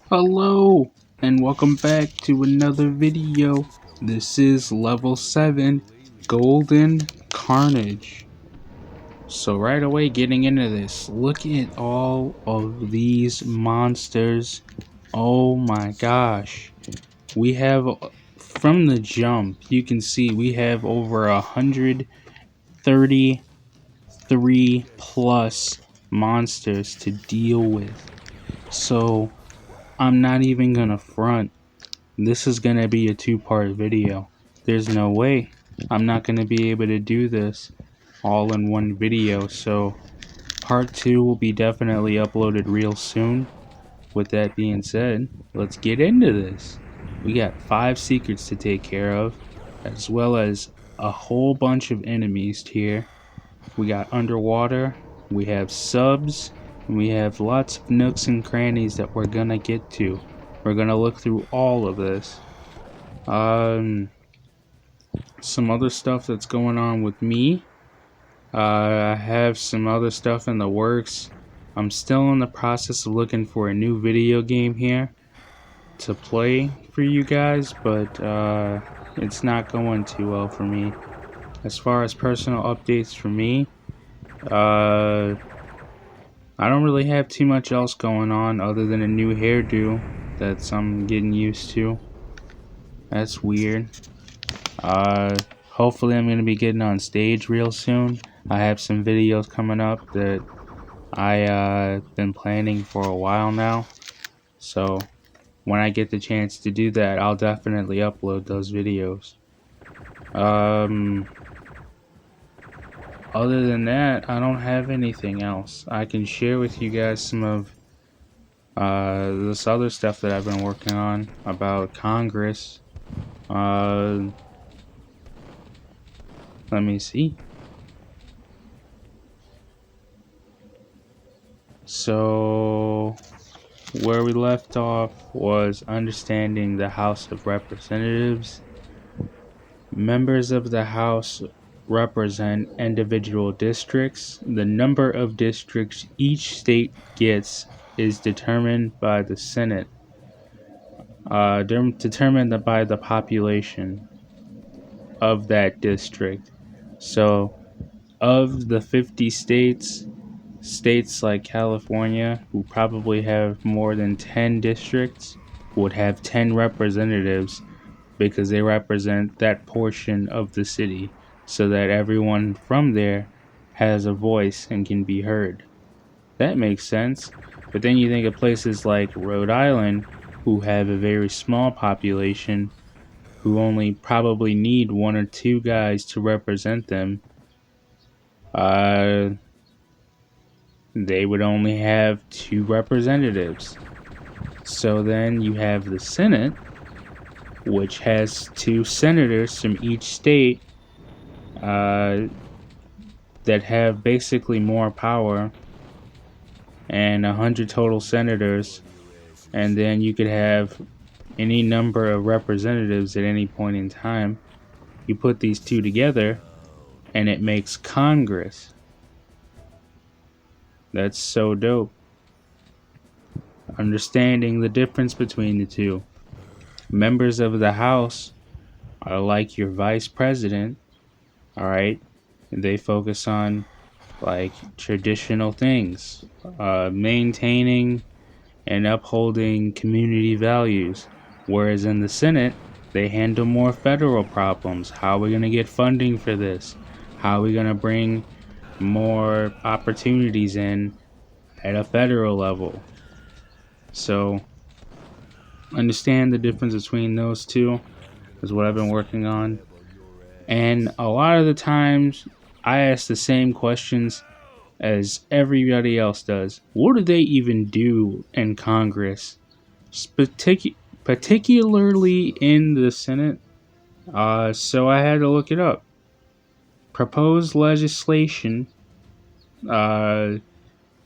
Hello and welcome back to another video. This is level 7 Golden Carnage. So right away getting into this, look at all of these monsters. Oh my gosh. We have from the jump, you can see we have over 133 plus monsters to deal with. So I'm not even gonna front. This is going to be a two-part video. There's no way I'm not going to be able to do this all in one video, so part 2 will be definitely uploaded real soon. With that being said, let's get into this. We got 5 secrets to take care of, as well as a whole bunch of enemies here. We got underwater, we have subs, and we have lots of nooks and crannies that we're gonna get to. We're gonna look through all of this. Um, some other stuff that's going on with me. I have some other stuff in the works. I'm still in the process of looking for a new video game here to play for you guys, but it's not going too well for me. As far as personal updates for me, uh, I don't really have too much else going on other than a new hairdo that I'm getting used to. That's weird. Uh, Hopefully I'm going to be getting on stage real soon. I have some videos coming up that I been planning for a while now. So when I get the chance to do that, I'll definitely upload those videos. Um, Other than that, I don't have anything else. I can share with you guys some of this other stuff that I've been working on about Congress. Uh, Let me see. So where we left off was understanding the House of Representatives. Members of the House represent individual districts. The number of districts each state gets is determined by the Senate, determined by the population of that district. So, of the 50 states, states like California, who probably have more than 10 districts, would have 10 representatives because they represent that portion of the city so that everyone from there has a voice and can be heard. That makes sense. But then you think of places like Rhode Island, who have a very small population, who only probably need one or two guys to represent them. Uh, they would only have two representatives. So then you have the Senate, which has two senators from each state uh, that have basically more power, and 100 total senators, and then you could have any number of representatives at any point in time. You put these two together, and it makes Congress. That's so dope. Understanding the difference between the two. Members of the House are like your vice president, alright? They focus on like traditional things, maintaining and upholding community values. Whereas in the Senate, they handle more federal problems. How are we going to get funding for this? How are we going to bring more opportunities in at a federal level? So, understand the difference between those two is what I've been working on. And a lot of the times, I ask the same questions as everybody else does. What do they even do in Congress? Particularly in the Senate. So I had to look it up. Proposed legislation uh,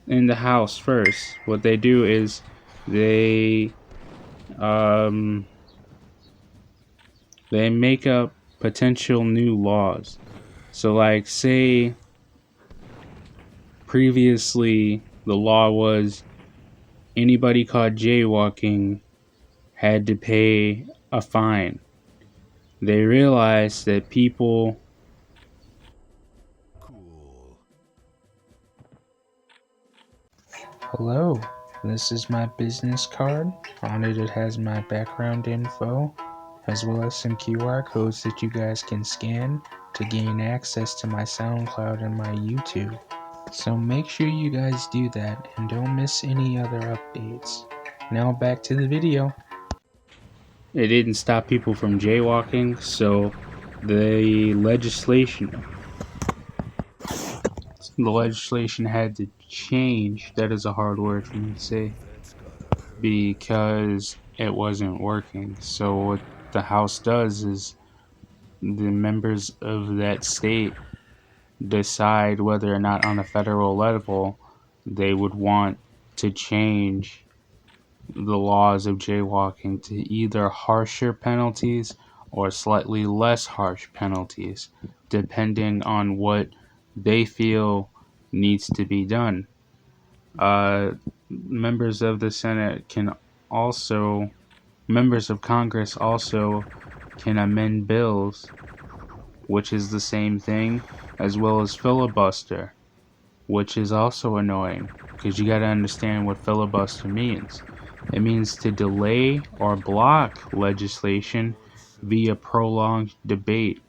in the House first. What they do is they um, they make up potential new laws. So, like, say previously the law was anybody caught jaywalking had to pay a fine. They realized that people. Hello, this is my business card. On it, it has my background info, as well as some QR codes that you guys can scan to gain access to my SoundCloud and my YouTube. So make sure you guys do that and don't miss any other updates. Now back to the video. It didn't stop people from jaywalking, so the legislation had to change. That is a hard word for me to say, because it wasn't working. So what the House does is the members of that state decide whether or not on a federal level they would want to change the laws of jaywalking to either harsher penalties or slightly less harsh penalties, depending on what they feel needs to be done. Members of the Senate can also, members of Congress also can amend bills, which is the same thing, as well as filibuster, which is also annoying because you got to understand what filibuster means. It means to delay or block legislation via prolonged debate.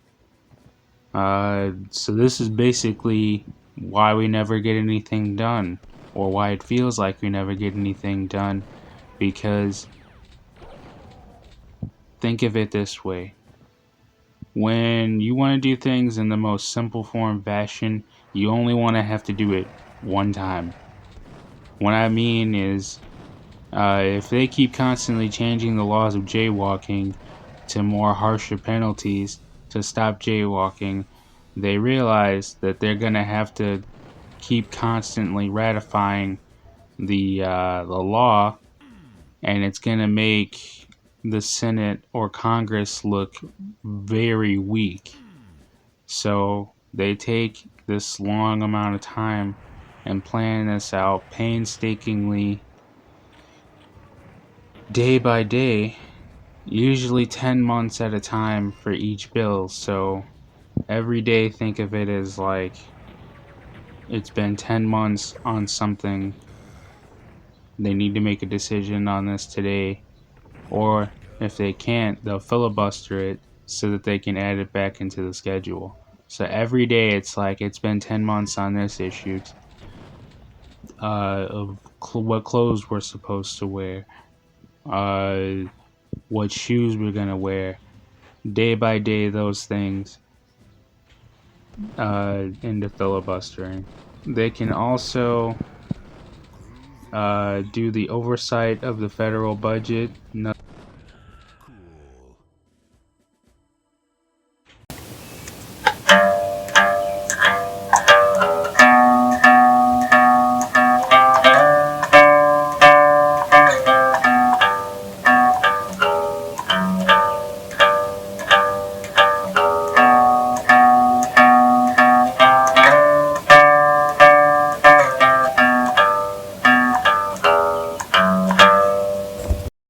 So this is basically why we never get anything done, or why it feels like we never get anything done, because think of it this way. When you want to do things in the most simple form fashion, you only want to have to do it one time. What I mean is, if they keep constantly changing the laws of jaywalking to more harsher penalties to stop jaywalking, they realize that they're going to have to keep constantly ratifying the law, and it's going to make the Senate or Congress look very weak. So they take this long amount of time and plan this out painstakingly, day by day, usually 10 months at a time for each bill. So every day, think of it as like it's been 10 months on something. They need to make a decision on this today, or if they can't, they'll filibuster it so that they can add it back into the schedule. So every day it's like it's been 10 months on this issue, of what clothes we're supposed to wear, what shoes we're going to wear, day by day, those things into filibustering. They can also do the oversight of the federal budget.